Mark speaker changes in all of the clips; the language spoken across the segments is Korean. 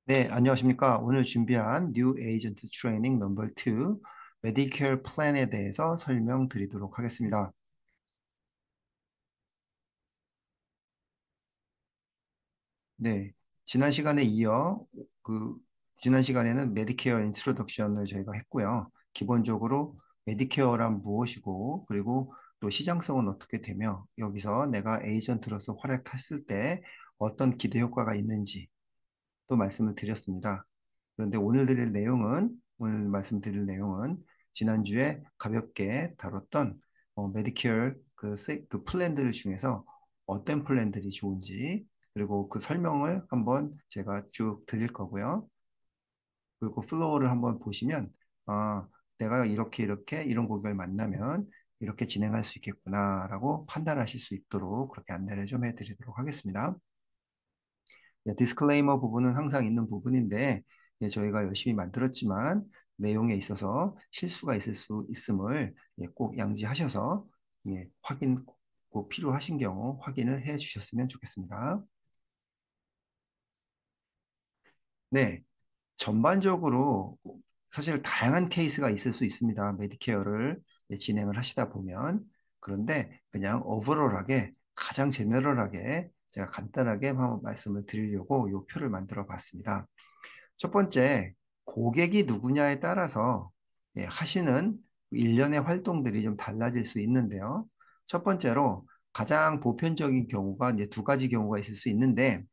Speaker 1: 네, 안녕하십니까. 오늘 준비한 뉴 에이전트 트레이닝 넘버 2 메디케어 플랜에 대해서 설명드리도록 하겠습니다. 네, 지난 시간에 이어 그 지난 시간에는 메디케어 인트로덕션을 저희가 했고요. 기본적으로 메디케어란 무엇이고 그리고 또 시장성은 어떻게 되며 여기서 내가 에이전트로서 활약했을 때 어떤 기대 효과가 있는지 또 말씀을 드렸습니다. 그런데 오늘 말씀드릴 내용은 지난주에 가볍게 다뤘던 메디케어 그 플랜들 중에서 어떤 플랜들이 좋은지 그리고 그 설명을 한번 제가 쭉 드릴 거고요. 그리고 플로우를 한번 보시면 내가 이렇게 이런 고객을 만나면 이렇게 진행할 수 있겠구나라고 판단하실 수 있도록 그렇게 안내를 좀 해드리도록 하겠습니다. 디스클레이머 부분은 항상 있는 부분인데 저희가 열심히 만들었지만 내용에 있어서 실수가 있을 수 있음을 꼭 양지하셔서 확인 꼭 필요하신 경우 확인을 해 주셨으면 좋겠습니다. 네, 전반적으로 사실 다양한 케이스가 있을 수 있습니다. 메디케어를 진행을 하시다 보면. 그런데 그냥 오버롤하게 가장 제너럴하게 제가 간단하게 한번 말씀을 드리려고 이 표를 만들어 봤습니다. 첫 번째, 고객이 누구냐에 따라서 하시는 일련의 활동들이 좀 달라질 수 있는데요. 첫 번째로 가장 보편적인 경우가 이제 두 가지 경우가 있을 수 있는데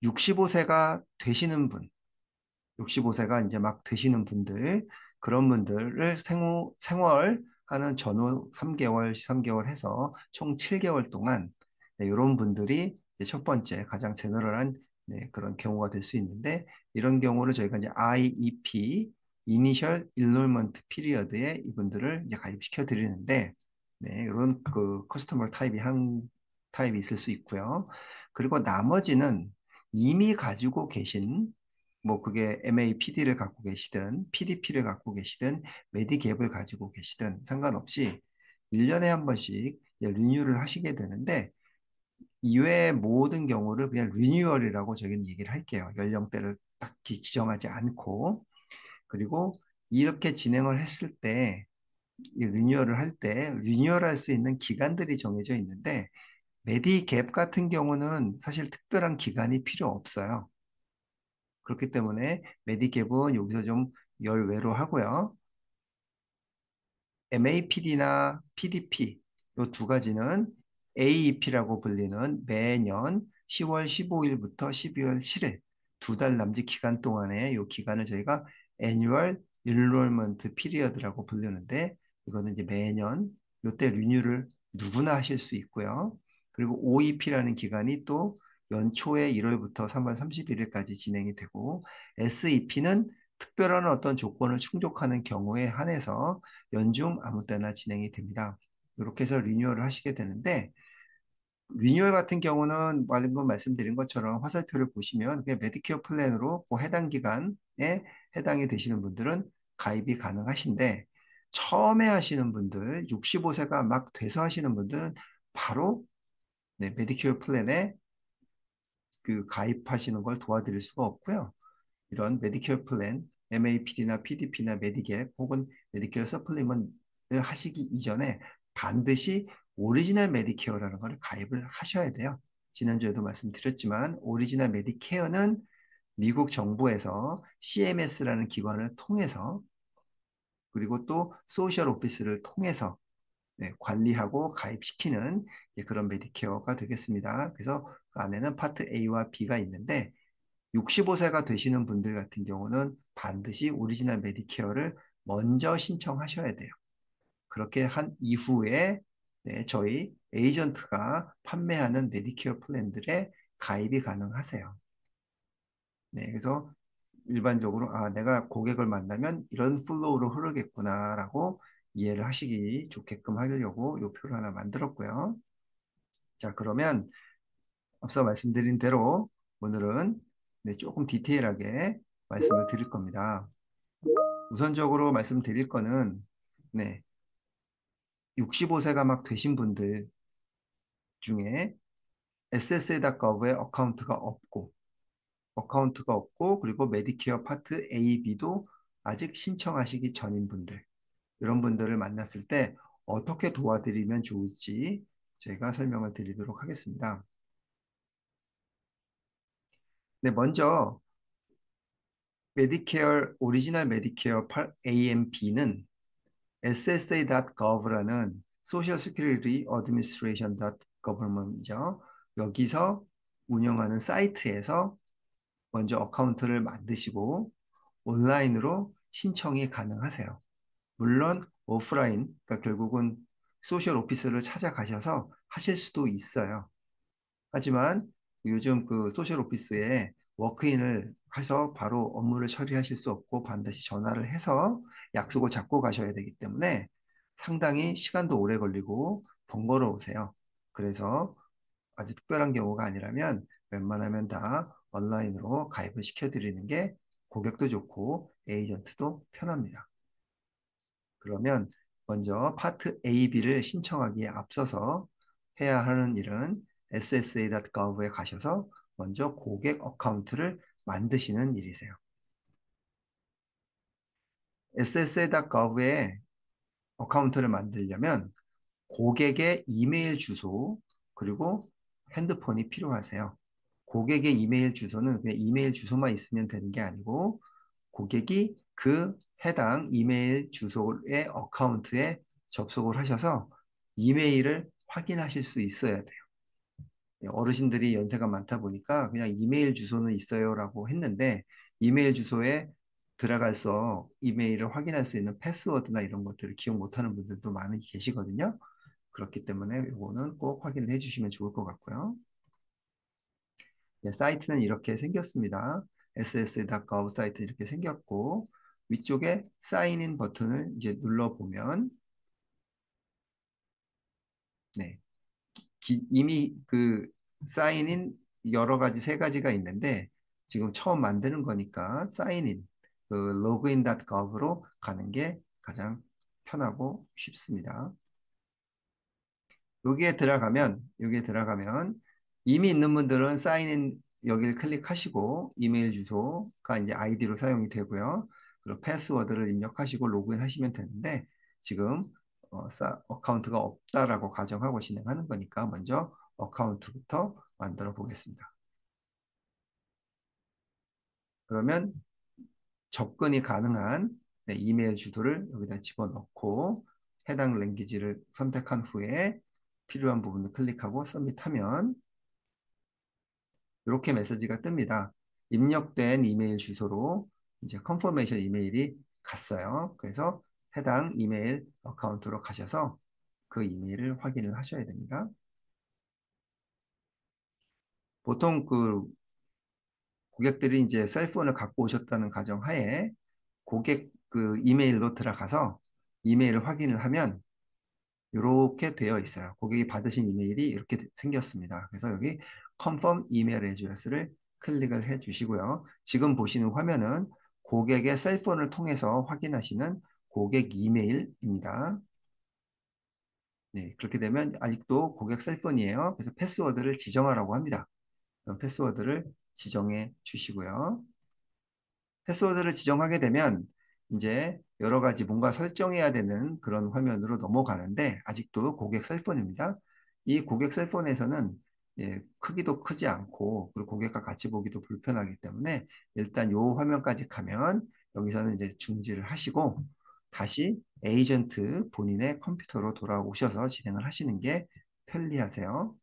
Speaker 1: 65세가 되시는 분, 65세가 이제 막 되시는 분들, 그런 분들을 생활하는 전후 3개월 해서 총 7개월 동안 이런 분들이 이제 첫 번째 가장 제너럴한 그런 경우가 될 수 있는데 이런 경우를 저희가 이제 IEP, Initial Enrollment Period에 이분들을 이제 가입시켜 드리는데 이런 그 커스터머 타입이 한 타입이 있을 수 있고요. 그리고 나머지는 이미 가지고 계신 뭐 그게 MAPD를 갖고 계시든 PDP를 갖고 계시든 메디갭을 가지고 계시든 상관없이 1년에 한 번씩 리뉴얼을 하시게 되는데 이외의 모든 경우를 그냥 리뉴얼이라고 저희는 얘기를 할게요. 연령대를 딱히 지정하지 않고 그리고 이렇게 진행을 했을 때 이 리뉴얼을 할 때 리뉴얼할 수 있는 기간들이 정해져 있는데 메디갭 같은 경우는 사실 특별한 기간이 필요 없어요. 그렇기 때문에 메디캡은 여기서 좀 열외로 하고요. MAPD나 PDP 이 두 가지는 AEP라고 불리는 매년 10월 15일부터 12월 7일 두 달 남짓 기간 동안에 이 기간을 저희가 Annual Enrollment Period라고 부르는데 이거는 이제 매년 이때 리뉴를 누구나 하실 수 있고요. 그리고 OEP라는 기간이 또 연초에 1월부터 3월 31일까지 진행이 되고 SEP는 특별한 어떤 조건을 충족하는 경우에 한해서 연중 아무 때나 진행이 됩니다. 이렇게 해서 리뉴얼을 하시게 되는데 리뉴얼 같은 경우는 방금 말씀드린 것처럼 화살표를 보시면 그냥 메디케어 플랜으로 그 해당 기간에 해당이 되시는 분들은 가입이 가능하신데 처음에 하시는 분들 65세가 막 돼서 하시는 분들은 바로 메디케어 플랜에 그 가입하시는 걸 도와드릴 수가 없고요. 이런 메디케어 플랜, MAPD나 PDP나 메디갭 혹은 메디케어 서플리먼트를 하시기 이전에 반드시 오리지널 메디케어라는 걸 가입을 하셔야 돼요. 지난주에도 말씀드렸지만 오리지널 메디케어는 미국 정부에서 CMS라는 기관을 통해서 그리고 또 소셜 오피스를 통해서 관리하고 가입시키는 그런 메디케어가 되겠습니다. 그래서 그 안에는 파트 A와 B가 있는데 65세가 되시는 분들 같은 경우는 반드시 오리지널 메디케어를 먼저 신청하셔야 돼요. 그렇게 한 이후에 저희 에이전트가 판매하는 메디케어 플랜들에 가입이 가능하세요. 그래서 일반적으로 내가 고객을 만나면 이런 플로우로 흐르겠구나라고 이해를 하시기 좋게끔 하려고 이 표를 하나 만들었고요. 자, 그러면 앞서 말씀드린 대로 오늘은 조금 디테일하게 말씀을 드릴 겁니다. 우선적으로 말씀드릴 거는 네, 65세가 막 되신 분들 중에 SSA.gov에 어카운트가 없고 어카운트가 없고 그리고 메디케어 파트 A, B도 아직 신청하시기 전인 분들 이런 분들을 만났을 때 어떻게 도와드리면 좋을지 저희가 설명을 드리도록 하겠습니다. 네, 먼저 메디케어 오리지널 메디케어 AMP는 ssa.gov라는 Social Security Administration.government이죠. 여기서 운영하는 사이트에서 먼저 어카운트를 만드시고 온라인으로 신청이 가능하세요. 물론 오프라인, 그러니까 결국은 소셜 오피스를 찾아가셔서 하실 수도 있어요. 하지만 요즘 그 소셜 오피스에 워크인을 해서 바로 업무를 처리하실 수 없고 반드시 전화를 해서 약속을 잡고 가셔야 되기 때문에 상당히 시간도 오래 걸리고 번거로우세요. 그래서 아주 특별한 경우가 아니라면 웬만하면 다 온라인으로 가입을 시켜드리는 게 고객도 좋고 에이전트도 편합니다. 그러면 먼저 파트 A, B를 신청하기에 앞서서 해야 하는 일은 ssa.gov에 가셔서 먼저 고객 어카운트를 만드시는 일이세요. ssa.gov에 어카운트를 만들려면 고객의 이메일 주소 그리고 핸드폰이 필요하세요. 고객의 이메일 주소는 그냥 이메일 주소만 있으면 되는 게 아니고 고객이 그 해당 이메일 주소의 어카운트에 접속을 하셔서 이메일을 확인하실 수 있어야 돼요. 어르신들이 연세가 많다 보니까 그냥 이메일 주소는 있어요라고 했는데 이메일 주소에 들어가서 이메일을 확인할 수 있는 패스워드나 이런 것들을 기억 못하는 분들도 많이 계시거든요. 그렇기 때문에 이거는 꼭 확인을 해주시면 좋을 것 같고요. 네, 사이트는 이렇게 생겼습니다. ssa.gov 사이트 이렇게 생겼고 위쪽에 사인인 버튼을 이제 눌러보면 네, 이미 그 사인인 여러 가지 세 가지가 있는데 지금 처음 만드는 거니까 사인인 그 login.gov로 가는 게 가장 편하고 쉽습니다. 여기에 들어가면 이미 있는 분들은 사인인 여기를 클릭하시고 이메일 주소가 이제 아이디로 사용이 되고요. 그리고 패스워드를 입력하시고 로그인 하시면 되는데 지금 어카운트가 없다라고 가정하고 진행하는 거니까 먼저 어카운트부터 만들어 보겠습니다. 그러면 접근이 가능한 네, 이메일 주소를 여기다 집어넣고 해당 랭귀지를 선택한 후에 필요한 부분을 클릭하고 서밋하면 이렇게 메시지가 뜹니다. 입력된 이메일 주소로 이제 컨퍼메이션 이메일이 갔어요. 그래서 해당 이메일 어카운트로 가셔서 그 이메일을 확인을 하셔야 됩니다. 보통 그 고객들이 이제 셀폰을 갖고 오셨다는 가정하에 고객 그 이메일로 들어가서 이메일을 확인을 하면 이렇게 되어 있어요. 고객이 받으신 이메일이 이렇게 생겼습니다. 그래서 여기 confirm email address를 클릭을 해 주시고요. 지금 보시는 화면은 고객의 셀폰을 통해서 확인하시는 고객 이메일입니다. 네, 그렇게 되면 아직도 고객 셀폰이에요. 그래서 패스워드를 지정하라고 합니다. 그럼 패스워드를 지정해 주시고요. 패스워드를 지정하게 되면 이제 여러 가지 뭔가 설정해야 되는 그런 화면으로 넘어가는데 아직도 고객 셀폰입니다. 이 고객 셀폰에서는 크기도 크지 않고 그리고 고객과 같이 보기도 불편하기 때문에 일단 이 화면까지 가면 여기서는 이제 중지를 하시고 다시 에이전트 본인의 컴퓨터로 돌아오셔서 진행을 하시는 게 편리하세요.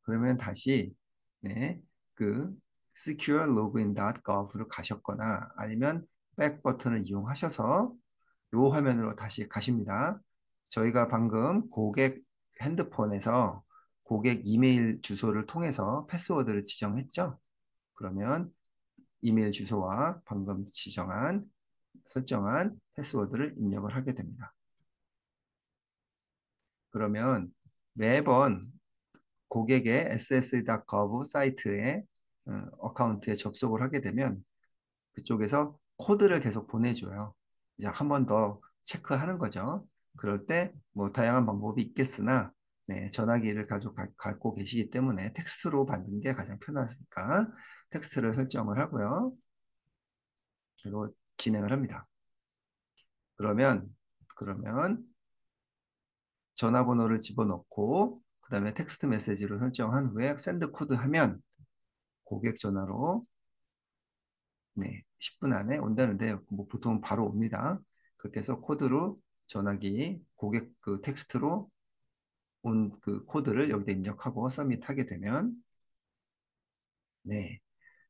Speaker 1: 그러면 다시 네, 그 securelogin.gov로 가셨거나 아니면 백 버튼을 이용하셔서 이 화면으로 다시 가십니다. 저희가 방금 고객 핸드폰에서 고객 이메일 주소를 통해서 패스워드를 지정했죠. 그러면 이메일 주소와 방금 설정한 패스워드를 입력을 하게 됩니다. 그러면 매번 고객의 ssa.gov 사이트에 어카운트에 접속을 하게 되면 그쪽에서 코드를 계속 보내줘요. 이제 한 번 더 체크하는 거죠. 그럴 때 뭐 다양한 방법이 있겠으나 네, 전화기를 갖고 계시기 때문에 텍스트로 받는 게 가장 편하니까 텍스트를 설정을 하고요. 그리고 진행을 합니다. 그러면 전화번호를 집어넣고 그다음에 텍스트 메시지로 설정한 후에 샌드 코드 하면 고객 전화로 네, 10분 안에 온다는데 뭐 보통 바로 옵니다. 그렇게 해서 코드로 전화기 고객 그 텍스트로 온 그 코드를 여기다 입력하고 서밋하게 되면 네,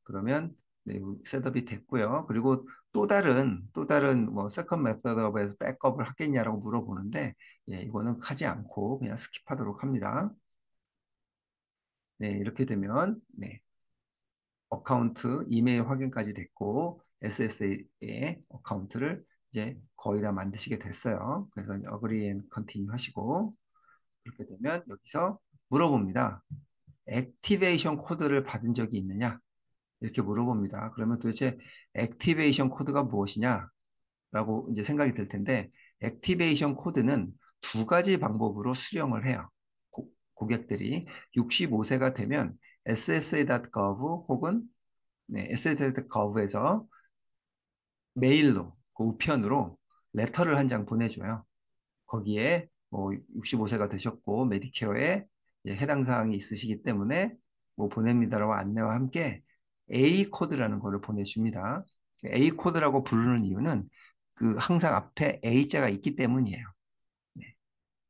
Speaker 1: 그러면 네, 셋업이 됐고요. 그리고 또 다른 뭐 세컨 메서드업에서 백업을 하겠냐라고 물어보는데 예, 이거는 하지 않고 그냥 스킵하도록 합니다. 네, 이렇게 되면 네, 어카운트 이메일 확인까지 됐고 SSA의 어카운트를 이제 거의 다 만드시게 됐어요. 그래서 어그리 앤 컨티뉴 하시고 그렇게 되면 여기서 물어봅니다. 액티베이션 코드를 받은 적이 있느냐? 이렇게 물어봅니다. 그러면 도대체 액티베이션 코드가 무엇이냐? 라고 이제 생각이 들 텐데 액티베이션 코드는 두 가지 방법으로 수령을 해요. 고객들이 65세가 되면 ssa.gov 혹은 네, ssa.gov에서 메일로 그 우편으로 레터를 한 장 보내줘요. 거기에 뭐 65세가 되셨고 메디케어에 해당 사항이 있으시기 때문에 뭐 보냅니다라고 안내와 함께 A 코드라는 거를 보내줍니다. A 코드라고 부르는 이유는 그 항상 앞에 A자가 있기 때문이에요. 네.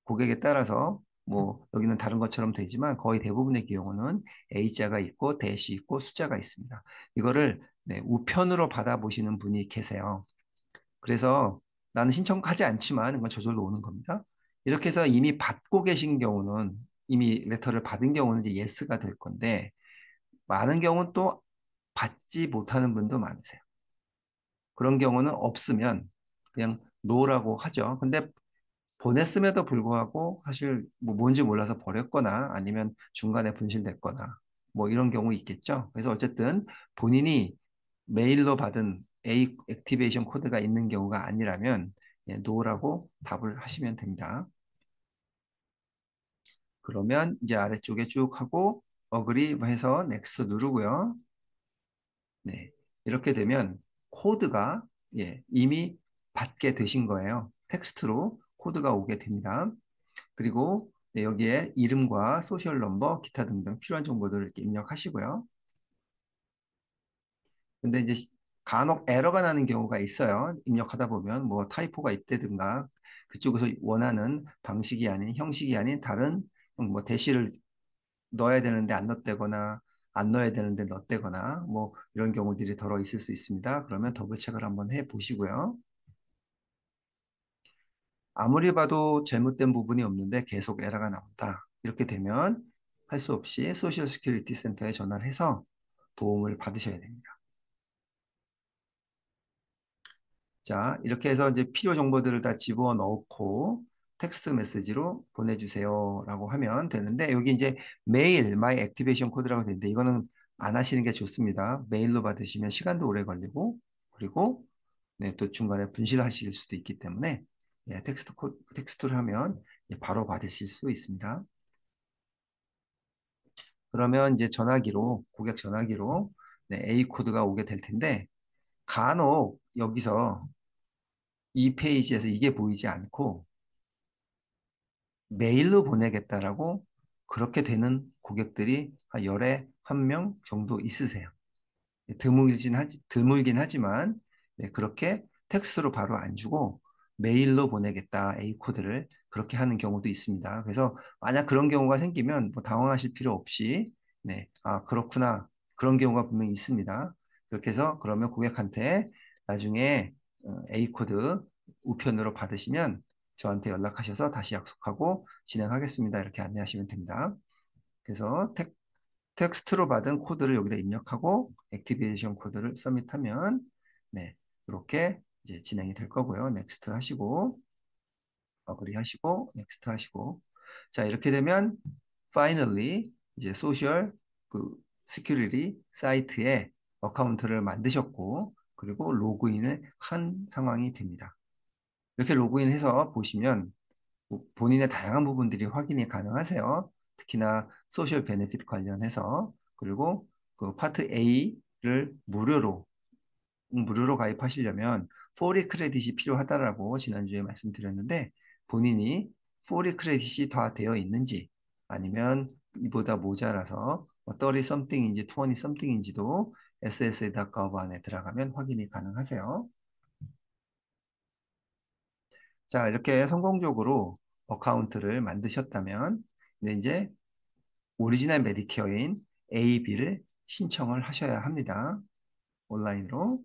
Speaker 1: 고객에 따라서 뭐 여기는 다른 것처럼 되지만 거의 대부분의 경우는 A자가 있고 대시 있고 숫자가 있습니다. 이거를 네, 우편으로 받아보시는 분이 계세요. 그래서 나는 신청하지 않지만 이건 저절로 오는 겁니다. 이렇게 해서 이미 받고 계신 경우는 이미 레터를 받은 경우는 이제 예스가 될 건데 많은 경우는 또 받지 못하는 분도 많으세요. 그런 경우는 없으면 그냥 노라고 하죠. 근데 보냈음에도 불구하고 사실 뭐 뭔지 몰라서 버렸거나 아니면 중간에 분실됐거나 뭐 이런 경우 있겠죠. 그래서 어쨌든 본인이 메일로 받은 A 액티베이션 코드가 있는 경우가 아니라면 예, 노라고 답을 하시면 됩니다. 그러면 이제 아래쪽에 쭉 하고 어그리 해서 넥스트 누르고요. 네. 이렇게 되면 코드가 예, 이미 받게 되신 거예요. 텍스트로 코드가 오게 됩니다. 그리고 네, 여기에 이름과 소셜 넘버, 기타 등등 필요한 정보들을 이렇게 입력하시고요. 근데 이제 간혹 에러가 나는 경우가 있어요. 입력하다 보면 뭐 타이포가 있다든가 그쪽에서 원하는 방식이 아닌 형식이 아닌 다른 뭐 대시를 넣어야 되는데 안 넣었다거나 안 넣어야 되는데 넣었다거나 뭐 이런 경우들이 더러 있을 수 있습니다. 그러면 더블 체크를 한번 해 보시고요. 아무리 봐도 잘못된 부분이 없는데 계속 에러가 나온다. 이렇게 되면 할 수 없이 소셜 시큐리티 센터에 전화를 해서 도움을 받으셔야 됩니다. 자, 이렇게 해서 이제 필요 정보들을 다 집어 넣고 텍스트 메시지로 보내주세요 라고 하면 되는데 여기 이제 메일, 마이 액티베이션 코드라고 되는데 이거는 안 하시는 게 좋습니다. 메일로 받으시면 시간도 오래 걸리고 그리고 네, 또 중간에 분실하실 수도 있기 때문에 예, 텍스트를 하면 바로 받으실 수 있습니다. 그러면 이제 고객 전화기로 네, A 코드가 오게 될 텐데 간혹 여기서 이 페이지에서 이게 보이지 않고 메일로 보내겠다라고 그렇게 되는 고객들이 한 열에 한 명 정도 있으세요. 드물긴 하지만 네, 그렇게 텍스트로 바로 안 주고 메일로 보내겠다 A 코드를 그렇게 하는 경우도 있습니다. 그래서 만약 그런 경우가 생기면 뭐 당황하실 필요 없이 네, 아 그렇구나 그런 경우가 분명히 있습니다. 그렇게 해서 그러면 고객한테 나중에 A 코드 우편으로 받으시면 저한테 연락하셔서 다시 약속하고 진행하겠습니다. 이렇게 안내하시면 됩니다. 그래서 텍스트로 받은 코드를 여기다 입력하고 액티베이션 코드를 서밋하면 네, 이렇게 이제 진행이 될 거고요. 넥스트 하시고 어그리 하시고 넥스트 하시고 자, 이렇게 되면 finally 이제 소셜 그 시큐리티 사이트에 어카운트를 만드셨고 그리고 로그인을 한 상황이 됩니다. 이렇게 로그인해서 보시면 본인의 다양한 부분들이 확인이 가능하세요. 특히나 소셜 베네핏 관련해서. 그리고 그 파트 A를 무료로 가입하시려면 포리 크레딧이 필요하다라고 지난주에 말씀드렸는데 본인이 포리 크레딧이 다 되어 있는지 아니면 이보다 모자라서 30 something인지 20 something인지도 ssa.gov 안에 들어가면 확인이 가능하세요. 자, 이렇게 성공적으로 어카운트를 만드셨다면 이제 오리지널 메디케어인 A, B를 신청을 하셔야 합니다. 온라인으로.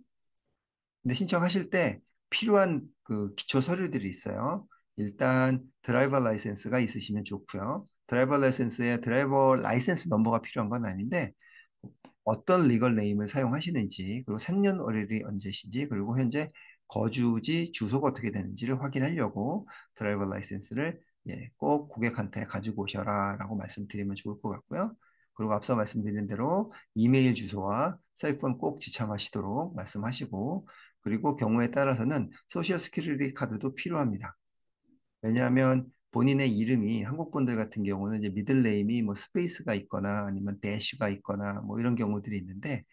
Speaker 1: 근데 신청하실 때 필요한 그 기초 서류들이 있어요. 일단 드라이버 라이센스가 있으시면 좋고요. 드라이버 라이센스에 드라이버 라이센스 넘버가 필요한 건 아닌데 어떤 리걸 네임을 사용하시는지 그리고 생년월일이 언제신지 그리고 현재 거주지 주소가 어떻게 되는지를 확인하려고 드라이버 라이센스를 꼭 고객한테 가지고 오셔라 라고 말씀드리면 좋을 것 같고요. 그리고 앞서 말씀드린 대로 이메일 주소와 셀폰 꼭 지참하시도록 말씀하시고 그리고 경우에 따라서는 소셜 스키리티 카드도 필요합니다. 왜냐하면 본인의 이름이 한국 분들 같은 경우는 이제 미들 네임이 뭐 스페이스가 있거나 아니면 대쉬가 있거나 뭐 이런 경우들이 있는데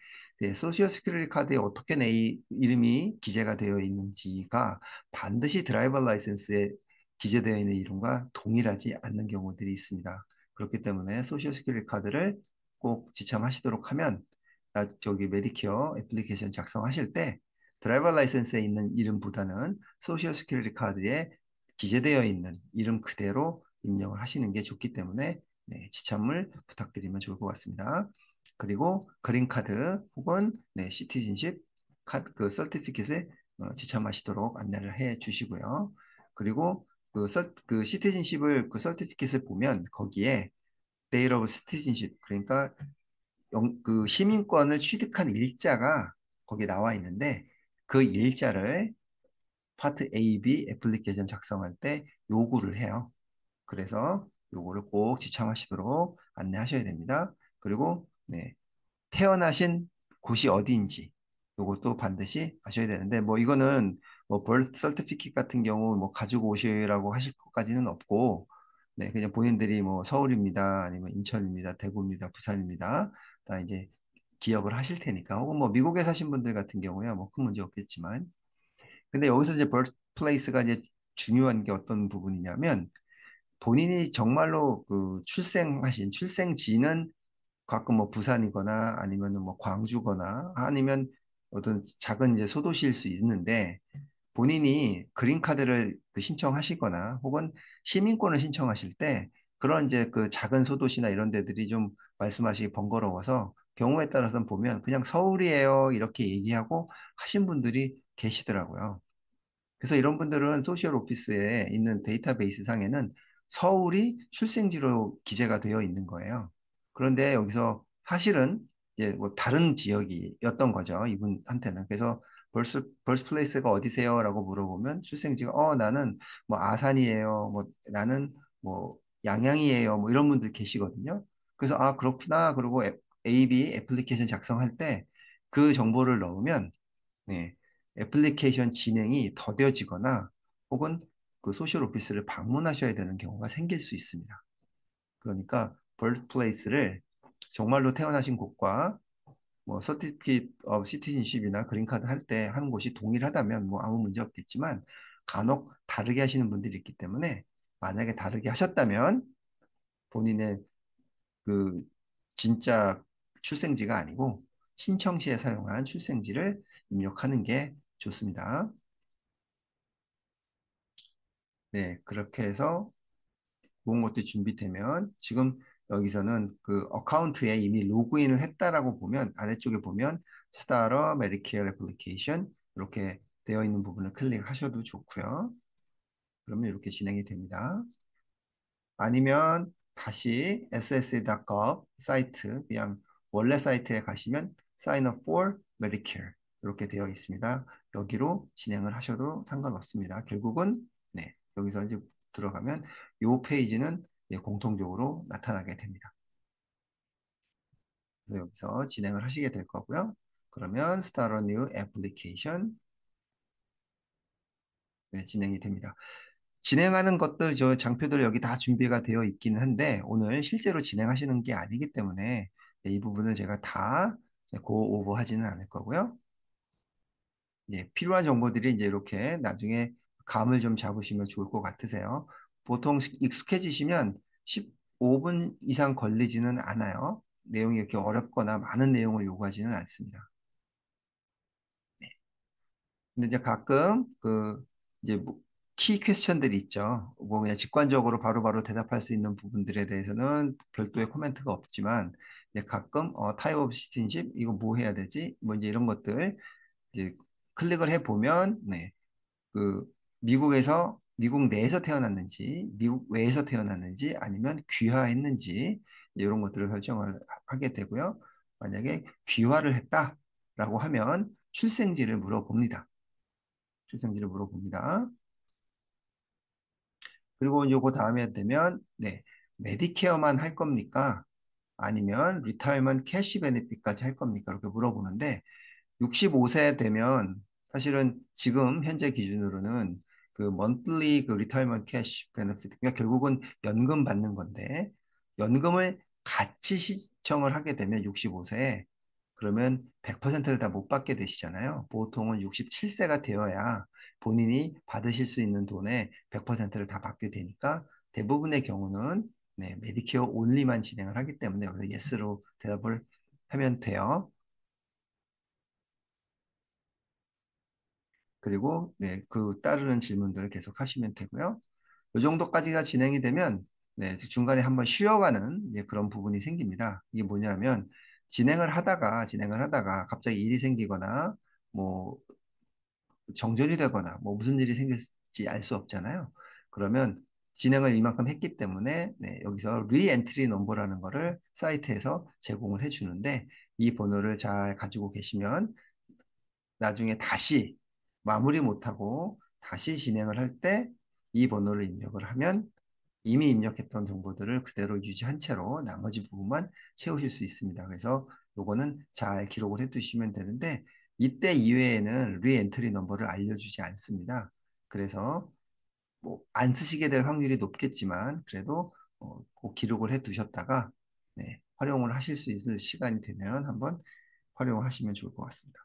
Speaker 1: 네, 소셜 스큐리티 카드에 어떻게 내 이름이 기재가 되어 있는지가 반드시 드라이버 라이센스에 기재되어 있는 이름과 동일하지 않는 경우들이 있습니다. 그렇기 때문에 소셜 스큐리티 카드를 꼭 지참하시도록 하면 저기 메디케어 애플리케이션 작성하실 때 드라이버 라이센스에 있는 이름보다는 소셜 스큐리티 카드에 기재되어 있는 이름 그대로 입력을 하시는 게 좋기 때문에 지참을 부탁드리면 좋을 것 같습니다. 그리고 그린카드 혹은 시티즌십 카드 그 서티피켓을 지참하시도록 안내를 해 주시고요. 그리고 그 시티즌십을 그 서티피켓을 보면 거기에 데이트 오브 시티즌십 그러니까 그 시민권을 취득한 일자가 거기에 나와 있는데 그 일자를 파트 A, B 애플리케이션 작성할 때 요구를 해요. 그래서 요거를 꼭 지참하시도록 안내하셔야 됩니다. 그리고 태어나신 곳이 어디인지 요것도 반드시 아셔야 되는데 뭐 이거는 뭐 birth certificate 같은 경우 뭐 가지고 오시라고 하실 것까지는 없고 그냥 본인들이 뭐 서울입니다 아니면 인천입니다 대구입니다 부산입니다 다 이제 기억을 하실 테니까 혹은 뭐 미국에 사신 분들 같은 경우야 뭐 큰 문제 없겠지만 근데 여기서 이제 birthplace가 이제 중요한 게 어떤 부분이냐면 본인이 정말로 그 출생하신 출생지는 가끔 뭐 부산이거나 아니면은 뭐 광주거나 아니면 어떤 작은 이제 소도시일 수 있는데 본인이 그린카드를 그 신청하시거나 혹은 시민권을 신청하실 때 그런 이제 그 작은 소도시나 이런 데들이 좀 말씀하시기 번거로워서 경우에 따라서는 보면 그냥 서울이에요 이렇게 얘기하고 하신 분들이 계시더라고요. 그래서 이런 분들은 소셜 오피스에 있는 데이터베이스 상에는 서울이 출생지로 기재가 되어 있는 거예요. 그런데 여기서 사실은 이제 뭐 다른 지역이었던 거죠. 이분한테는. 그래서 벌스플레이스가 어디세요? 라고 물어보면 출생지가 나는 뭐 아산이에요. 뭐 나는 뭐 양양이에요. 뭐 이런 분들 계시거든요. 그래서 아 그렇구나. 그리고 AB 애플리케이션 작성할 때 그 정보를 넣으면 네, 애플리케이션 진행이 더뎌지거나 혹은 그 소셜 오피스를 방문하셔야 되는 경우가 생길 수 있습니다. 그러니까 birthplace를 정말로 태어나신 곳과 뭐 certificate of citizenship이나 그린카드 할 때 하는 곳이 동일하다면 뭐 아무 문제 없겠지만 간혹 다르게 하시는 분들이 있기 때문에 만약에 다르게 하셨다면 본인의 그 진짜 출생지가 아니고 신청 시에 사용한 출생지를 입력하는 게 좋습니다. 네, 그렇게 해서 모든 것들이 준비되면 지금 여기서는 그 어카운트에 이미 로그인을 했다라고 보면 아래쪽에 보면 스타러 메디케어 애플리케이션 이렇게 되어 있는 부분을 클릭하셔도 좋고요. 그러면 이렇게 진행이 됩니다. 아니면 다시 ssa.gov 사이트 그냥 원래 사이트에 가시면 Sign up for Medicare 이렇게 되어 있습니다. 여기로 진행을 하셔도 상관없습니다. 결국은 여기서 이제 들어가면 이 페이지는 공통적으로 나타나게 됩니다. 그래서 여기서 진행을 하시게 될 거고요. 그러면 Start a New Application 진행이 됩니다. 진행하는 것들, 저 장표들 여기 다 준비가 되어 있기는 한데, 오늘 실제로 진행하시는 게 아니기 때문에 이 부분을 제가 다 고 오버하지는 않을 거고요. 예, 필요한 정보들이 이제 이렇게 나중에 감을 좀 잡으시면 좋을 것 같으세요. 보통 익숙해지시면 15분 이상 걸리지는 않아요. 내용이 이렇게 어렵거나 많은 내용을 요구하지는 않습니다. 근데 이제 가끔 이제 키 퀘스천들이 있죠. 뭐 그냥 직관적으로 바로바로 대답할 수 있는 부분들에 대해서는 별도의 코멘트가 없지만 이제 가끔 타입 오브 시티즌십 이거 뭐 해야 되지? 뭐 이제 이런 것들 이제 클릭을 해 보면 네. 그 미국 내에서 태어났는지 미국 외에서 태어났는지 아니면 귀화했는지 이런 것들을 설정을 하게 되고요. 만약에 귀화를 했다라고 하면 출생지를 물어봅니다. 출생지를 물어봅니다. 그리고 요거 다음에 되면 네, 메디케어만 할 겁니까? 아니면 리타이먼트 캐시 베네핏까지 할 겁니까? 이렇게 물어보는데 65세 되면 사실은 지금 현재 기준으로는 그 monthly 그 retirement cash benefit 그러니까 결국은 연금 받는 건데 연금을 같이 시청을 하게 되면 65세에 그러면 100%를 다 못 받게 되시잖아요. 보통은 67세가 되어야 본인이 받으실 수 있는 돈의 100%를 다 받게 되니까 대부분의 경우는 네, 메디케어 온리만 진행을 하기 때문에 여기서 예스로 대답을 하면 돼요. 그리고 네, 그 따르는 질문들을 계속 하시면 되고요. 이 정도까지가 진행이 되면 네, 중간에 한번 쉬어가는 이제 그런 부분이 생깁니다. 이게 뭐냐면 진행을 하다가 갑자기 일이 생기거나 뭐 정전이 되거나 뭐 무슨 일이 생길지 알 수 없잖아요. 그러면 진행을 이만큼 했기 때문에 네, 여기서 리엔트리 넘버라는 거를 사이트에서 제공을 해주는데 이 번호를 잘 가지고 계시면 나중에 다시 마무리 못하고 다시 진행을 할 때 이 번호를 입력을 하면 이미 입력했던 정보들을 그대로 유지한 채로 나머지 부분만 채우실 수 있습니다. 그래서 요거는 잘 기록을 해 두시면 되는데 이때 이외에는 리엔트리 넘버를 알려주지 않습니다. 그래서 뭐 안 쓰시게 될 확률이 높겠지만 그래도 꼭 기록을 해 두셨다가 네, 활용을 하실 수 있을 시간이 되면 한번 활용을 하시면 좋을 것 같습니다.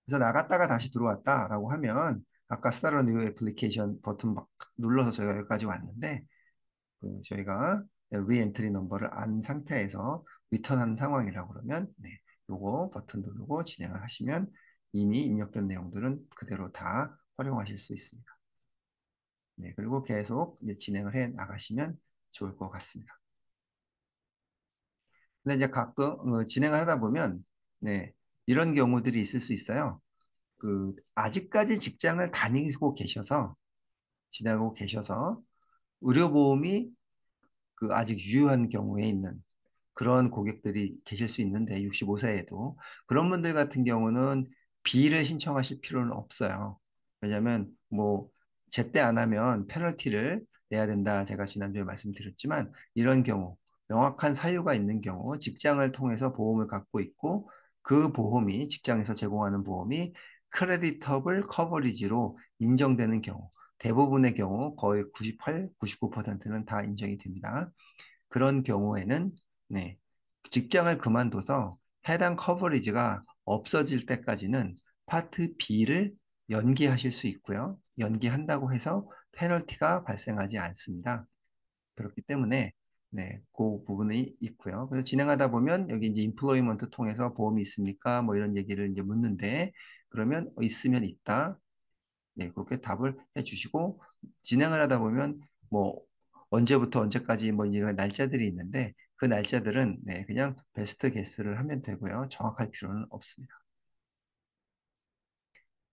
Speaker 1: 그래서 나갔다가 다시 들어왔다라고 하면 아까 스타트 뉴 애플리케이션 버튼 막 눌러서 저희가 여기까지 왔는데 저희가 리엔트리 넘버를 안 상태에서 리턴한 상황이라고 그러면 네, 요거 버튼 누르고 진행을 하시면 이미 입력된 내용들은 그대로 다 활용하실 수 있습니다. 네, 그리고 계속 이제 진행을 해 나가시면 좋을 것 같습니다. 근데 이제 가끔 진행을 하다 보면 네, 이런 경우들이 있을 수 있어요. 아직까지 직장을 다니고 계셔서 지내고 계셔서 의료보험이 아직 유효한 경우에 있는 그런 고객들이 계실 수 있는데 65세에도 그런 분들 같은 경우는 B를 신청하실 필요는 없어요. 왜냐하면 뭐 제때 안 하면 페널티를 내야 된다. 제가 지난주에 말씀드렸지만 이런 경우 명확한 사유가 있는 경우 직장을 통해서 보험을 갖고 있고 그 보험이 직장에서 제공하는 보험이 크레디터블 커버리지로 인정되는 경우 대부분의 경우 거의 98, 99%는 다 인정이 됩니다. 그런 경우에는 네, 직장을 그만둬서 해당 커버리지가 없어질 때까지는 파트 B를 연기하실 수 있고요. 연기한다고 해서 페널티가 발생하지 않습니다. 그렇기 때문에 네, 그 부분이 있고요. 그래서 진행하다 보면 여기 이제 인플로이먼트 통해서 보험이 있습니까? 뭐 이런 얘기를 이제 묻는데 그러면 있으면 있다. 네, 그렇게 답을 해주시고 진행을 하다 보면 뭐 언제부터 언제까지 뭐 이런 날짜들이 있는데 그 날짜들은 네, 그냥 베스트 게스를 하면 되고요. 정확할 필요는 없습니다.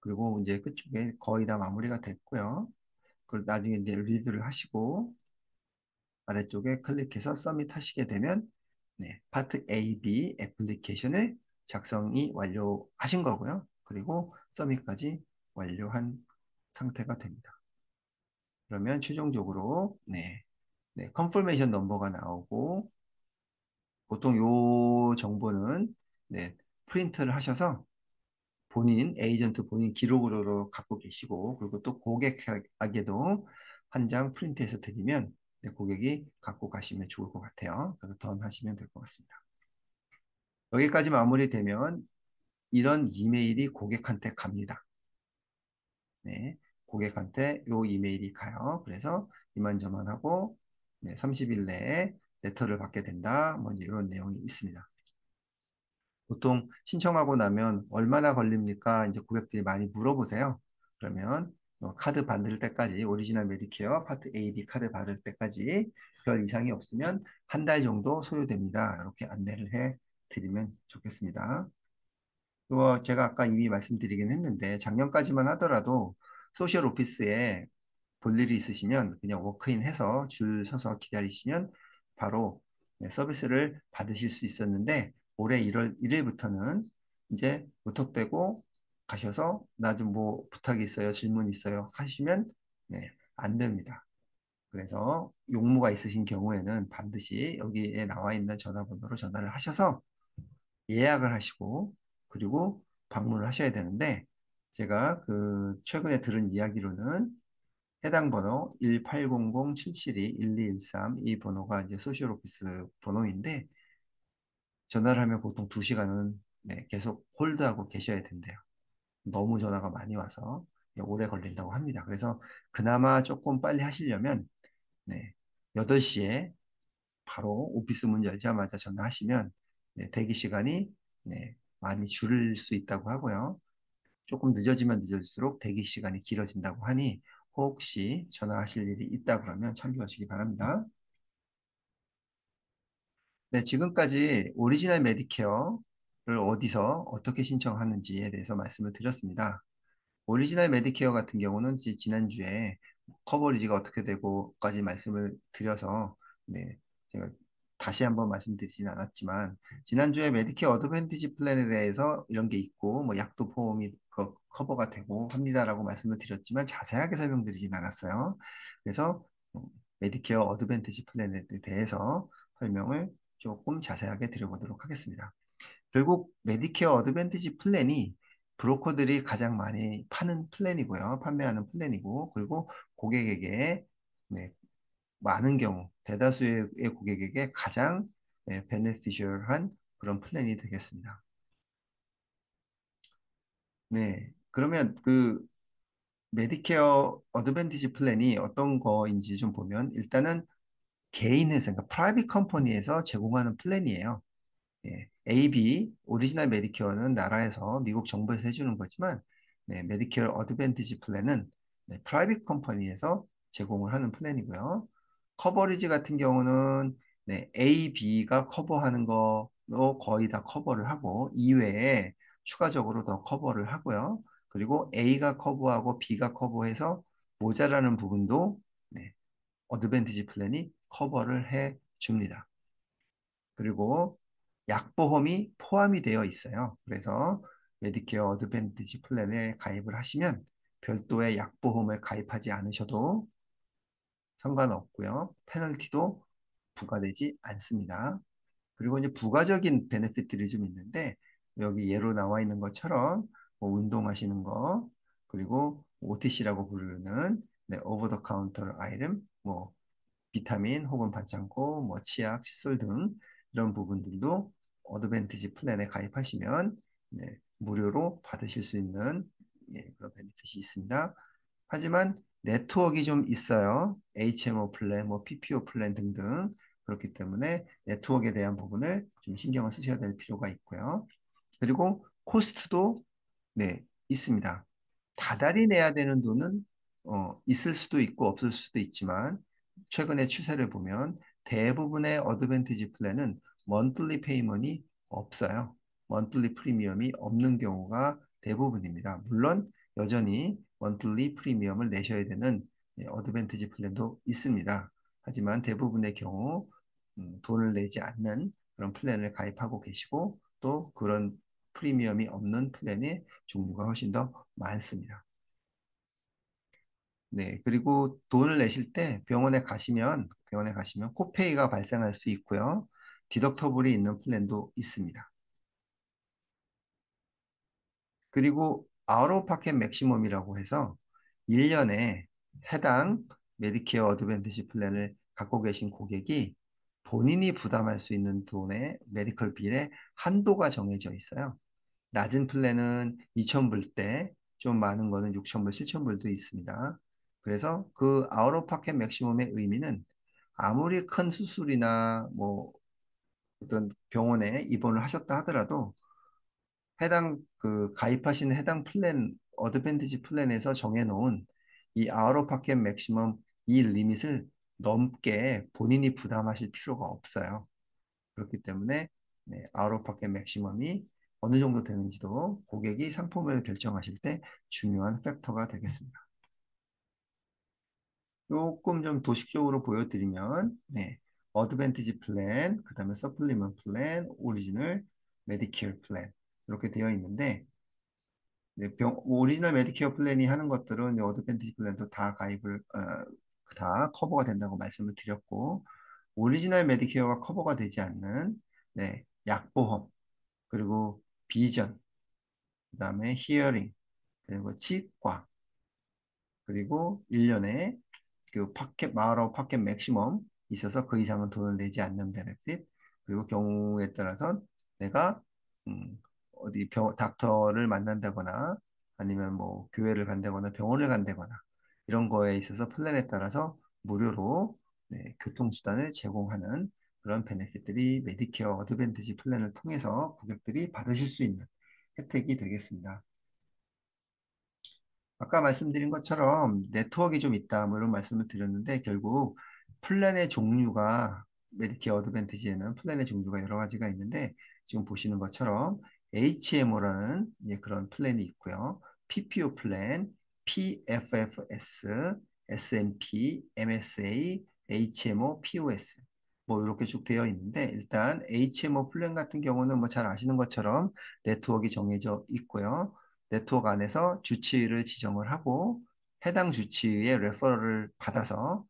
Speaker 1: 그리고 이제 끝쪽에 거의 다 마무리가 됐고요. 그리고 나중에 이제 리뷰를 하시고 아래쪽에 클릭해서 서밋 하시게 되면 네, 파트 A, B 애플리케이션을 작성이 완료하신 거고요. 그리고 서밋까지 완료한 상태가 됩니다. 그러면 최종적으로 네, 네, 컨퍼메이션 넘버가 나오고 보통 요 정보는 네, 프린트를 하셔서 본인, 에이전트 본인 기록으로 갖고 계시고, 그리고 또 고객에게도 한 장 프린트해서 드리면 네, 고객이 갖고 가시면 좋을 것 같아요. 그래서 던 하시면 될 것 같습니다. 여기까지 마무리되면 이런 이메일이 고객한테 갑니다. 네, 고객한테 요 이메일이 가요. 그래서 이만저만하고 네, 30일 내에 레터를 받게 된다. 뭐 이제 이런 내용이 있습니다. 보통 신청하고 나면 얼마나 걸립니까? 이제 고객들이 많이 물어보세요. 그러면 카드 받을 때까지 오리지널 메디케어 파트 A, B 카드 받을 때까지 별 이상이 없으면 한 달 정도 소요됩니다. 이렇게 안내를 해 드리면 좋겠습니다. 또 제가 아까 이미 말씀드리긴 했는데 작년까지만 하더라도 소셜 오피스에 볼 일이 있으시면 그냥 워크인 해서 줄 서서 기다리시면 바로 네, 서비스를 받으실 수 있었는데 올해 1월 1일부터는 이제 무턱대고 가셔서 나 좀 뭐 부탁이 있어요, 질문 있어요 하시면 네, 안 됩니다. 그래서 용무가 있으신 경우에는 반드시 여기에 나와 있는 전화번호로 전화를 하셔서 예약을 하시고 그리고 방문을 하셔야 되는데 제가 그 최근에 들은 이야기로는 해당 번호 1800-772-1213 이 번호가 이제 소셜 오피스 번호인데 전화를 하면 보통 2시간은 네, 계속 홀드하고 계셔야 된대요. 너무 전화가 많이 와서 오래 걸린다고 합니다. 그래서 그나마 조금 빨리 하시려면 네, 8시에 바로 오피스 문 열자마자 전화하시면 네, 대기 시간이 네, 많이 줄일 수 있다고 하고요. 조금 늦어지면 늦어질수록 대기 시간이 길어진다고 하니 혹시 전화하실 일이 있다 그러면 참조하시기 바랍니다. 네, 지금까지 오리지널 메디케어를 어디서 어떻게 신청하는지에 대해서 말씀을 드렸습니다. 오리지널 메디케어 같은 경우는 지난주에 커버리지가 어떻게 되고까지 말씀을 드려서 네, 제가 다시 한번 말씀드리지는 않았지만 지난주에 메디케어 어드밴티지 플랜에 대해서 이런 게 있고 뭐 약도 보험이 커버가 되고 합니다라고 말씀을 드렸지만 자세하게 설명드리진 않았어요. 그래서 메디케어 어드밴티지 플랜에 대해서 설명을 조금 자세하게 드려보도록 하겠습니다. 결국 메디케어 어드밴티지 플랜이 브로커들이 가장 많이 파는 플랜이고요. 판매하는 플랜이고 그리고 고객에게 네, 많은 경우 대다수의 고객에게 가장 베네피셜한 그런 플랜이 되겠습니다. 네, 그러면 그 메디케어 어드밴티지 플랜이 어떤 거인지 좀 보면 일단은 개인 회사, 그러니까 프라이빗 컴퍼니에서 제공하는 플랜이에요. 예, AB 오리지널 메디케어는 나라에서 미국 정부에서 해주는 거지만 네, 메디케어 어드밴티지 플랜은 네, 프라이빗 컴퍼니에서 제공을 하는 플랜이고요. 커버리지 같은 경우는 네, A, B가 커버하는 거로 거의 다 커버를 하고 이외에 추가적으로 더 커버를 하고요. 그리고 A가 커버하고 B가 커버해서 모자라는 부분도 네, 어드밴티지 플랜이 커버를 해 줍니다. 그리고 약보험이 포함이 되어 있어요. 그래서 메디케어 어드밴티지 플랜에 가입을 하시면 별도의 약보험을 가입하지 않으셔도 상관없고요. 페널티도 부과되지 않습니다. 그리고 이제 부가적인 베네핏들이 좀 있는데 여기 예로 나와 있는 것처럼 뭐 운동하시는 거 그리고 OTC라고 부르는 네, 오버 더 카운터 아이템 뭐 비타민 혹은 반창고, 뭐 치약, 칫솔 등 이런 부분들도 어드밴티지 플랜에 가입하시면 네, 무료로 받으실 수 있는 예, 그런 베네핏이 있습니다. 하지만 네트워크가 좀 있어요. HMO 플랜, 뭐 PPO 플랜 등등 그렇기 때문에 네트워크에 대한 부분을 좀 신경을 쓰셔야 될 필요가 있고요. 그리고 코스트도 네, 있습니다. 다달이 내야 되는 돈은 있을 수도 있고 없을 수도 있지만 최근의 추세를 보면 대부분의 어드밴티지 플랜은 먼틀리 페이먼이 없어요. 먼틀리 프리미엄이 없는 경우가 대부분입니다. 물론 여전히 먼틀리 프리미엄을 내셔야 되는 어드밴티지 플랜도 있습니다. 하지만 대부분의 경우 돈을 내지 않는 그런 플랜을 가입하고 계시고 또 그런 프리미엄이 없는 플랜의 종류가 훨씬 더 많습니다. 네, 그리고 돈을 내실 때 병원에 가시면 코페이가 발생할 수 있고요. 디덕터블이 있는 플랜도 있습니다. 그리고 아웃 오브 파켓 맥시멈이라고 해서 1년에 해당 메디케어 어드밴티지 플랜을 갖고 계신 고객이 본인이 부담할 수 있는 돈의 메디컬 빌의 한도가 정해져 있어요. 낮은 플랜은 2,000불대, 좀 많은 거는 6,000불, 7,000불도 있습니다. 그래서 그 아웃 오브 파켓 맥시멈의 의미는 아무리 큰 수술이나 뭐 어떤 병원에 입원을 하셨다 하더라도 해당 그 가입하신 해당 플랜 어드밴티지 플랜에서 정해놓은 이 아웃 오브 파켓 맥시멈 이 리밋을 넘게 본인이 부담하실 필요가 없어요. 그렇기 때문에 네, 아웃 오브 파켓 맥시멈이 어느 정도 되는지도 고객이 상품을 결정하실 때 중요한 팩터가 되겠습니다. 조금 좀 도식적으로 보여드리면 네, 어드밴티지 플랜, 그 다음에 서플리먼 플랜, 오리지널 메디케어 플랜 이렇게 되어 있는데 네, 오리지널 메디케어 플랜이 하는 것들은 이 어드밴티지 플랜도 다 다 커버가 된다고 말씀을 드렸고, 오리지널 메디케어가 커버가 되지 않는, 네, 약보험, 그리고 비전, 그 다음에 히어링, 그리고 치과, 그리고 1년에 그 마을업 파켓 맥시멈 있어서 그 이상은 돈을 내지 않는 베네핏, 그리고 경우에 따라선 내가 어디 닥터를 만난다거나 아니면 뭐 교회를 간다거나 병원을 간다거나 이런 거에 있어서 플랜에 따라서 무료로 네, 교통수단을 제공하는 그런 베네핏들이 메디케어 어드밴티지 플랜을 통해서 고객들이 받으실 수 있는 혜택이 되겠습니다. 아까 말씀드린 것처럼 네트워크가 좀 있다, 뭐 이런 말씀을 드렸는데 결국 플랜의 종류가 메디케어 어드밴티지에는 플랜의 종류가 여러 가지가 있는데 지금 보시는 것처럼 HMO라는 그런 플랜이 있고요. PPO 플랜, PFFS, SMP, MSA, HMO, POS 뭐 이렇게 쭉 되어 있는데 일단 HMO 플랜 같은 경우는 뭐 잘 아시는 것처럼 네트워크가 정해져 있고요. 네트워크 안에서 주치의를 지정을 하고 해당 주치의의 레퍼럴을 받아서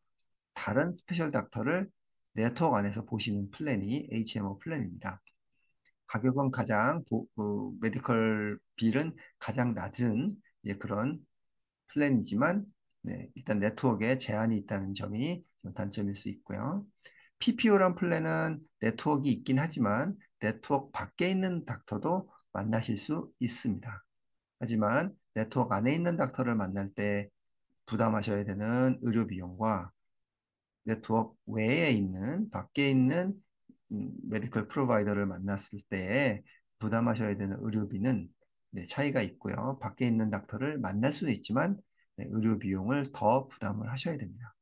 Speaker 1: 다른 스페셜 닥터를 네트워크 안에서 보시는 플랜이 HMO 플랜입니다. 가격은 메디컬 빌은 가장 낮은 그런 플랜이지만 일단 네트워크에 제한이 있다는 점이 좀 단점일 수 있고요. PPO란 플랜은 네트워크가 있긴 하지만 네트워크 밖에 있는 닥터도 만나실 수 있습니다. 하지만 네트워크 안에 있는 닥터를 만날 때 부담하셔야 되는 의료 비용과 네트워크 외에 있는 밖에 있는 메디컬 프로바이더를 만났을 때 부담하셔야 되는 의료비는 차이가 있고요. 밖에 있는 닥터를 만날 수는 있지만 의료 비용을 더 부담을 하셔야 됩니다.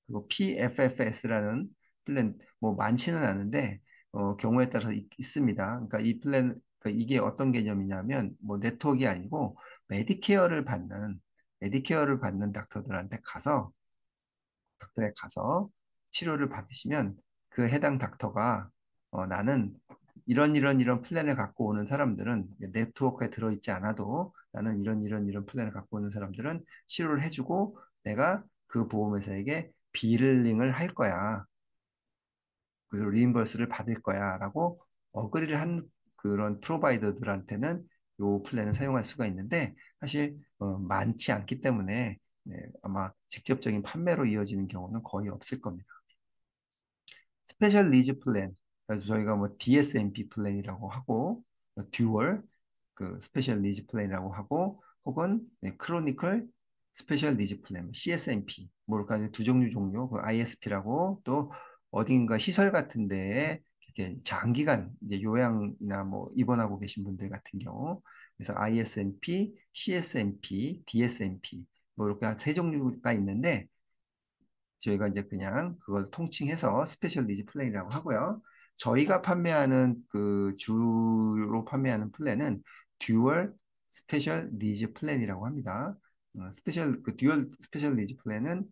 Speaker 1: 그리고 PFFS라는 플랜 뭐 많지는 않은데 경우에 따라서 습니다 그러니까 이 플랜 그러니까 이게 어떤 개념이냐면 뭐 네트워크가 아니고 메디케어를 받는 메디케어를 받는 닥터에 가서 치료를 받으시면 그 해당 닥터가 나는 이런 플랜을 갖고 오는 사람들은 네트워크에 들어있지 않아도 나는 이런 플랜을 갖고 오는 사람들은 치료를 해주고 내가 그 보험회사에게 비를링을 할 거야. 그리고 리임버스를 받을 거야. 라고 어그리를 한 그런 프로바이더들한테는 요 플랜을 사용할 수가 있는데 사실 많지 않기 때문에 아마 직접적인 판매로 이어지는 경우는 거의 없을 겁니다. 스페셜 리즈 플랜, 그래서 저희가 뭐 DSMP 플랜이라고 하고, 듀얼, 그 스페셜 리즈 플랜이라고 하고, 혹은 크로니컬 스페셜 리즈 플랜, CSMP, 뭐 이렇게 두 종류, 그 ISP라고 또 어딘가 시설 같은 데에 이렇게 장기간 이제 요양이나 뭐 입원하고 계신 분들 같은 경우, 그래서 ISMP, CSMP, DSMP, 뭐 이렇게 한 세 종류가 있는데 저희가 이제 그냥 그걸 통칭해서 스페셜 니즈 플랜이라고 하고요. 저희가 판매하는 그 주로 판매하는 플랜은 듀얼 스페셜 니즈 플랜이라고 합니다. 듀얼 스페셜 니즈 플랜은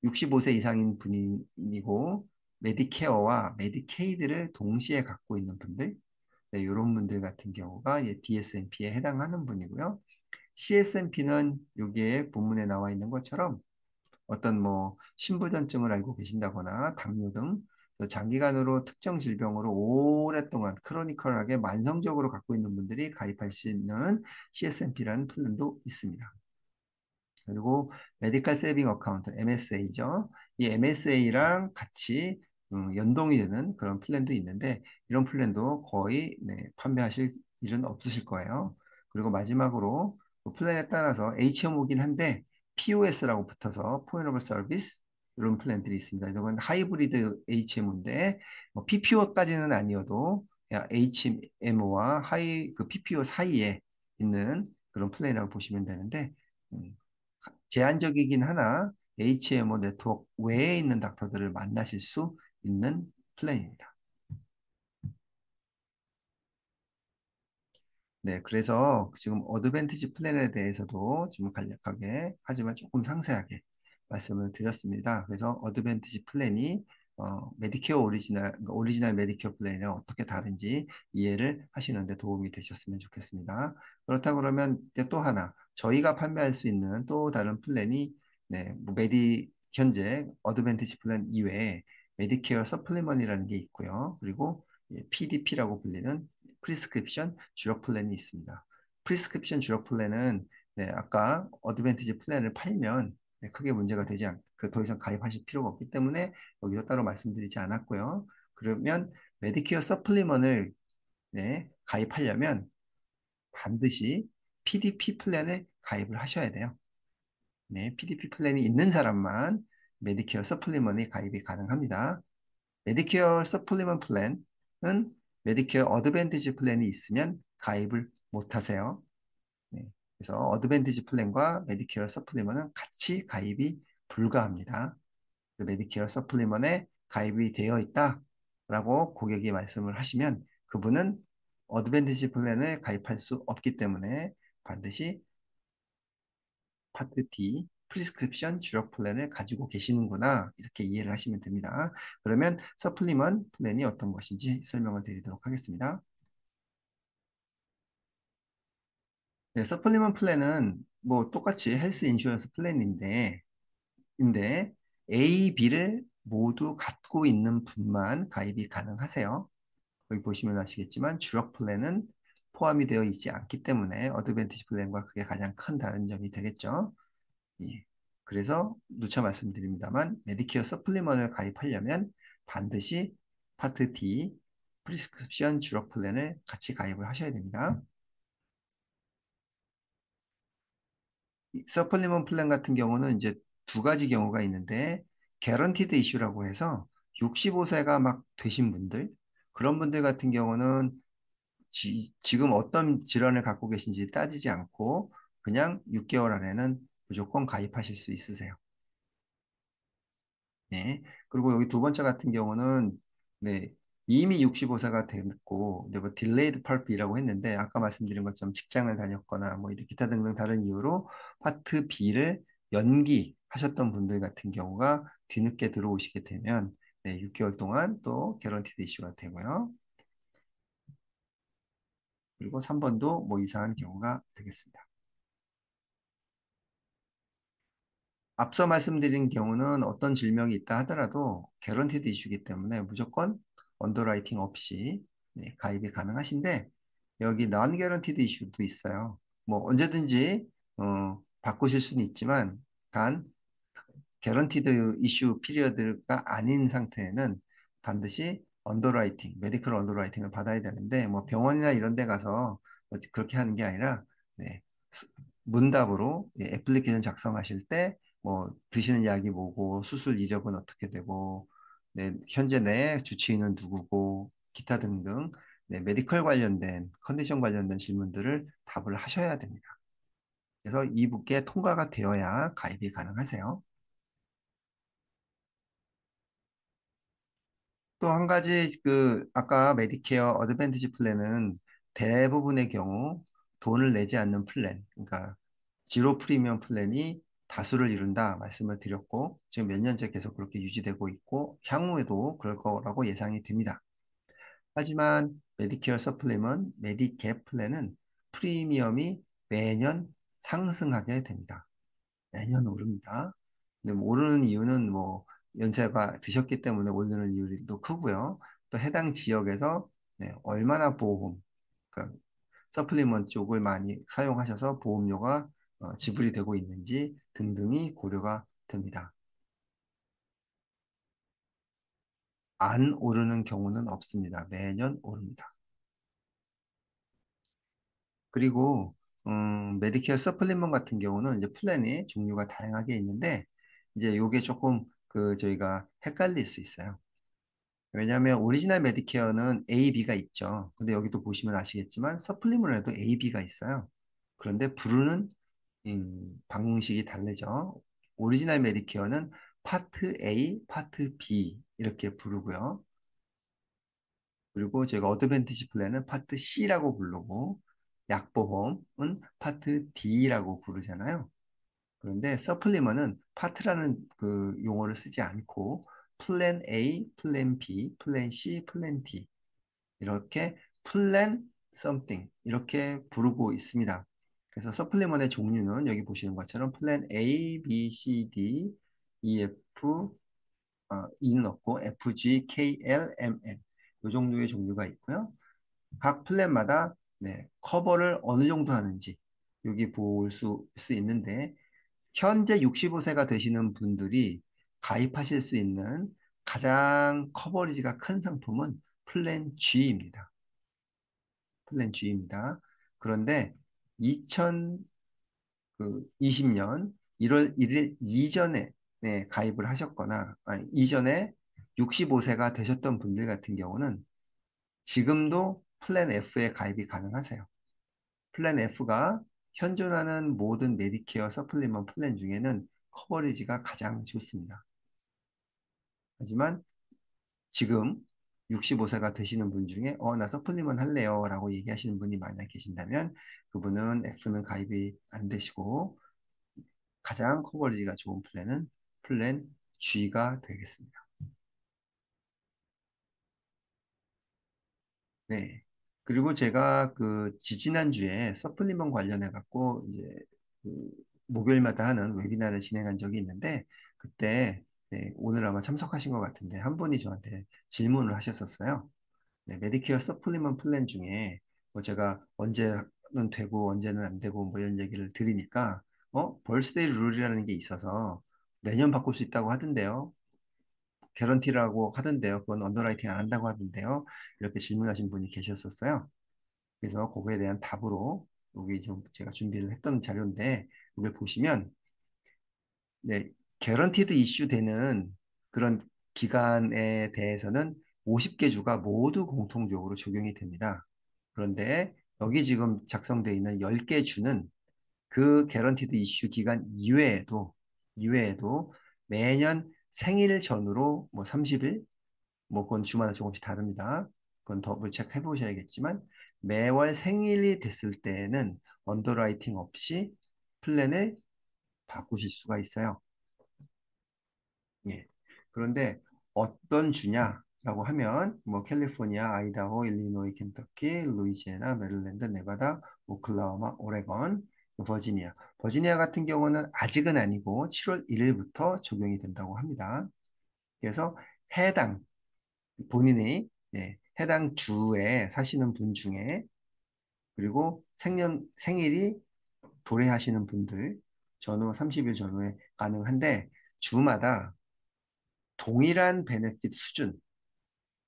Speaker 1: 65세 이상인 분이고 메디케어와 메디케이드를 동시에 갖고 있는 분들, 이런 분들 같은 경우가 DSMP에 해당하는 분이고요. CSMP는 여기에 본문에 나와 있는 것처럼 어떤 뭐 신부전증을 앓고 계신다거나 당뇨 등 그래서 장기간으로 특정 질병으로 오랫동안 크로니컬하게 만성적으로 갖고 있는 분들이 가입할 수 있는 CSMP라는 플랜도 있습니다. 그리고 메디컬 세이빙 어카운트 MSA죠. 이 MSA랑 같이 연동이 되는 그런 플랜도 있는데 이런 플랜도 거의 네, 판매하실 일은 없으실 거예요. 그리고 마지막으로 그 플랜에 따라서 HMO긴 한데 POS라고 붙어서 Point of Service 이런 플랜들이 있습니다. 이건 하이브리드 HMO인데 뭐 PPO까지는 아니어도 HMO와 그 PPO 사이에 있는 그런 플랜이라고 보시면 되는데 음, 제한적이긴 하나 HMO 네트워크 외에 있는 닥터들을 만나실 수 있는 플랜입니다. 네, 그래서 지금 어드밴티지 플랜에 대해서도 지금 간략하게 하지만 조금 상세하게 말씀을 드렸습니다. 그래서 어드밴티지 플랜이 메디케어 오리지널, 그러니까 오리지널 메디케어 플랜이랑 어떻게 다른지 이해를 하시는데 도움이 되셨으면 좋겠습니다. 그렇다 그러면 이제 또 하나 저희가 판매할 수 있는 또 다른 플랜이 네, 뭐 현재 어드밴티지 플랜 이외에 메디케어 서플리먼이라는 게 있고요. 그리고 PDP라고 불리는 프리스크립션 주력 플랜이 있습니다. 프리스크립션 주력 플랜은 네, 아까 어드밴티지 플랜을 팔면 네, 크게 문제가 되지 더 이상 가입하실 필요가 없기 때문에 여기서 따로 말씀드리지 않았고요. 그러면 메디케어 서플리먼을 네, 가입하려면 반드시 PDP 플랜을 가입을 하셔야 돼요. 네, PDP 플랜이 있는 사람만 메디케어 서플리먼이 가입이 가능합니다. 메디케어 서플리먼 플랜은 메디케어 어드밴티지 플랜이 있으면 가입을 못 하세요. 네. 그래서 어드밴티지 플랜과 메디케어 서플리먼은 같이 가입이 불가합니다. 그 메디케어 서플리먼에 가입이 되어 있다라고 고객이 말씀을 하시면 그분은 어드밴티지 플랜을 가입할 수 없기 때문에 반드시 파트 D 프리스크립션 주력 플랜을 가지고 계시는구나 이렇게 이해를 하시면 됩니다. 그러면 서플리먼 플랜이 어떤 것인지 설명을 드리도록 하겠습니다. 네, 서플리먼 플랜은 뭐 똑같이 헬스 인슈런스 플랜인데 A, B를 모두 갖고 있는 분만 가입이 가능하세요. 여기 보시면 아시겠지만 주력 플랜은 포함이 되어 있지 않기 때문에 어드밴티지 플랜과 그게 가장 큰 다른 점이 되겠죠. 예. 그래서 누차 말씀드립니다만 메디케어 서플리먼을 가입하려면 반드시 파트 D 프리스크립션 주력 플랜을 같이 가입을 하셔야 됩니다. 서플리먼 플랜 같은 경우는 이제 두 가지 경우가 있는데 개런티드 이슈라고 해서 65세가 막 되신 분들 그런 분들 같은 경우는 지금 어떤 질환을 갖고 계신지 따지지 않고 그냥 6개월 안에는 무조건 가입하실 수 있으세요. 네. 그리고 여기 두 번째 같은 경우는 네, 이미 65세가 됐고 이제 뭐 딜레이드 펄프이라고 했는데 아까 말씀드린 것처럼 직장을 다녔거나 뭐 이렇게 기타 등등 다른 이유로 파트 B를 연기하셨던 분들 같은 경우가 뒤늦게 들어오시게 되면 네, 6개월 동안 또 개런티드 이슈가 되고요. 그리고 3번도 뭐 이상한 경우가 되겠습니다. 앞서 말씀드린 경우는 어떤 질병이 있다 하더라도 개런티드 이슈이기 때문에 무조건 언더라이팅 없이 네, 가입이 가능하신데 여기 non guaranteed 이슈도 있어요. 뭐 언제든지 바꾸실 수는 있지만 단 개런티드 이슈 피리어드가 아닌 상태에는 반드시 언더라이팅, 메디컬 언더라이팅을 받아야 되는데 뭐 병원이나 이런 데 가서 뭐 그렇게 하는 게 아니라 네, 스- 문답으로 예, 애플리케이션 작성하실 때 뭐 드시는 약이 뭐고 수술 이력은 어떻게 되고 네, 현재 내 주치의는 누구고 기타 등등 네, 메디컬 관련된 컨디션 관련된 질문들을 답을 하셔야 됩니다. 그래서 이북에 통과가 되어야 가입이 가능하세요. 또 한 가지 아까 메디케어 어드밴티지 플랜은 대부분의 경우 돈을 내지 않는 플랜, 그러니까 지로 프리미엄 플랜이 다수를 이룬다 말씀을 드렸고 지금 몇 년째 계속 그렇게 유지되고 있고 향후에도 그럴 거라고 예상이 됩니다. 하지만 메디케어 서플리먼트, 메디캡 플랜은 프리미엄이 매년 상승하게 됩니다. 매년 오릅니다. 근데 뭐 오르는 이유는 뭐 연세가 드셨기 때문에 오르는 이율이 또 크고요. 또 해당 지역에서 얼마나 보험, 그러니까 서플리먼트 쪽을 많이 사용하셔서 보험료가 지불이 되고 있는지 등등이 고려가 됩니다. 안 오르는 경우는 없습니다. 매년 오릅니다. 그리고 메디케어 서플리먼트 같은 경우는 이제 플랜이 종류가 다양하게 있는데 이제 요게 조금 그 저희가 헷갈릴 수 있어요. 왜냐하면 오리지널 메디케어는 A, B가 있죠. 근데 여기도 보시면 아시겠지만 서플리먼트에도 A, B가 있어요. 그런데 부르는 방식이 다르죠. 오리지널 메디케어는 파트 A, 파트 B 이렇게 부르고요. 그리고 저희가 어드밴티지 플랜은 파트 C라고 부르고 약보험은 파트 D라고 부르잖아요. 그런데 서플리먼은 파트라는 그 용어를 쓰지 않고 플랜 A, 플랜 B, 플랜 C, 플랜 D 이렇게 플랜 something 이렇게 부르고 있습니다. 그래서 서플리먼의 종류는 여기 보시는 것처럼 플랜 A, B, C, D, E, F, E는 없고 F, G, K, L, M, N 이 종류의 종류가 있고요. 각 플랜마다 커버를 어느 정도 하는지 여기 볼 수 있는데 현재 65세가 되시는 분들이 가입하실 수 있는 가장 커버리지가 큰 상품은 플랜 G입니다. 플랜 G입니다. 그런데 2020년 1월 1일 이전에 가입을 하셨거나 이전에 65세가 되셨던 분들 같은 경우는 지금도 플랜 F에 가입이 가능하세요. 플랜 F가 현존하는 모든 메디케어 서플리먼트 플랜 중에는 커버리지가 가장 좋습니다. 하지만 지금 65세가 되시는 분 중에 나 서플리먼트 할래요 라고 얘기하시는 분이 만약 계신다면 그분은 F는 가입이 안 되시고 가장 커버리지가 좋은 플랜은 플랜 G가 되겠습니다. 네. 그리고 제가 그 지지난주에 서플리먼트 관련해 갖고 이제 그 목요일마다 하는 웨비나를 진행한 적이 있는데 그때 오늘 아마 참석하신 것 같은데 한 분이 저한테 질문을 하셨었어요. 메디케어 서플리먼트 플랜 중에 뭐 제가 언제는 되고 언제는 안 되고 뭐 이런 얘기를 드리니까 벌스데이 룰이라는 게 있어서 매년 바꿀 수 있다고 하던데요. 개런티라고 하던데요. 그건 언더라이팅 안 한다고 하던데요. 이렇게 질문하신 분이 계셨었어요. 그래서 그거에 대한 답으로 여기 좀 제가 준비를 했던 자료인데 이걸 보시면 개런티드 이슈 되는 그런 기간에 대해서는 50개 주가 모두 공통적으로 적용이 됩니다. 그런데 여기 지금 작성되어 있는 10개 주는 그 개런티드 이슈 기간 이외에도 매년 생일 전후로 뭐 30일, 뭐 그건 주마다 조금씩 다릅니다. 그건 더블 체크 해보셔야겠지만 매월 생일이 됐을 때에는 언더라이팅 없이 플랜을 바꾸실 수가 있어요. 예. 그런데 어떤 주냐라고 하면 뭐 캘리포니아, 아이다호, 일리노이, 켄터키, 루이지애나, 메릴랜드, 네바다, 오클라호마, 오레건, 버지니아. 버지니아 같은 경우는 아직은 아니고 7월 1일부터 적용이 된다고 합니다. 그래서 해당 본인이 해당 주에 사시는 분 중에 그리고 생일이 도래하시는 분들 전후 30일 전후에 가능한데 주마다 동일한 베네핏 수준.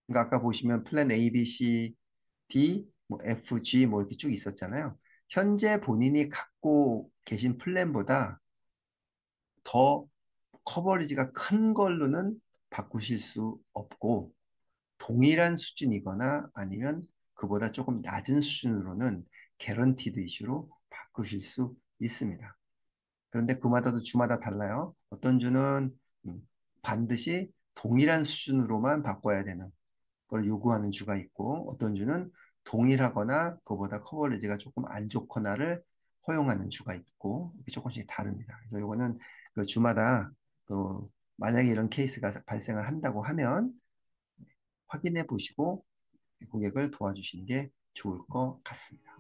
Speaker 1: 그러니까 아까 보시면 플랜 A, B, C, D, 뭐 F, G 뭐 이렇게 쭉 있었잖아요. 현재 본인이 갖고 계신 플랜보다 더 커버리지가 큰 걸로는 바꾸실 수 없고 동일한 수준이거나 아니면 그보다 조금 낮은 수준으로는 개런티드 이슈로 바꾸실 수 있습니다. 그런데 그마다도 주마다 달라요. 어떤 주는 반드시 동일한 수준으로만 바꿔야 되는 걸 요구하는 주가 있고 어떤 주는 동일하거나 그보다 커버리지가 조금 안 좋거나를 허용하는 주가 있고 이게 조금씩 다릅니다. 그래서 이거는 그 주마다 그 만약에 이런 케이스가 발생을 한다고 하면 확인해 보시고 고객을 도와주시는 게 좋을 것 같습니다.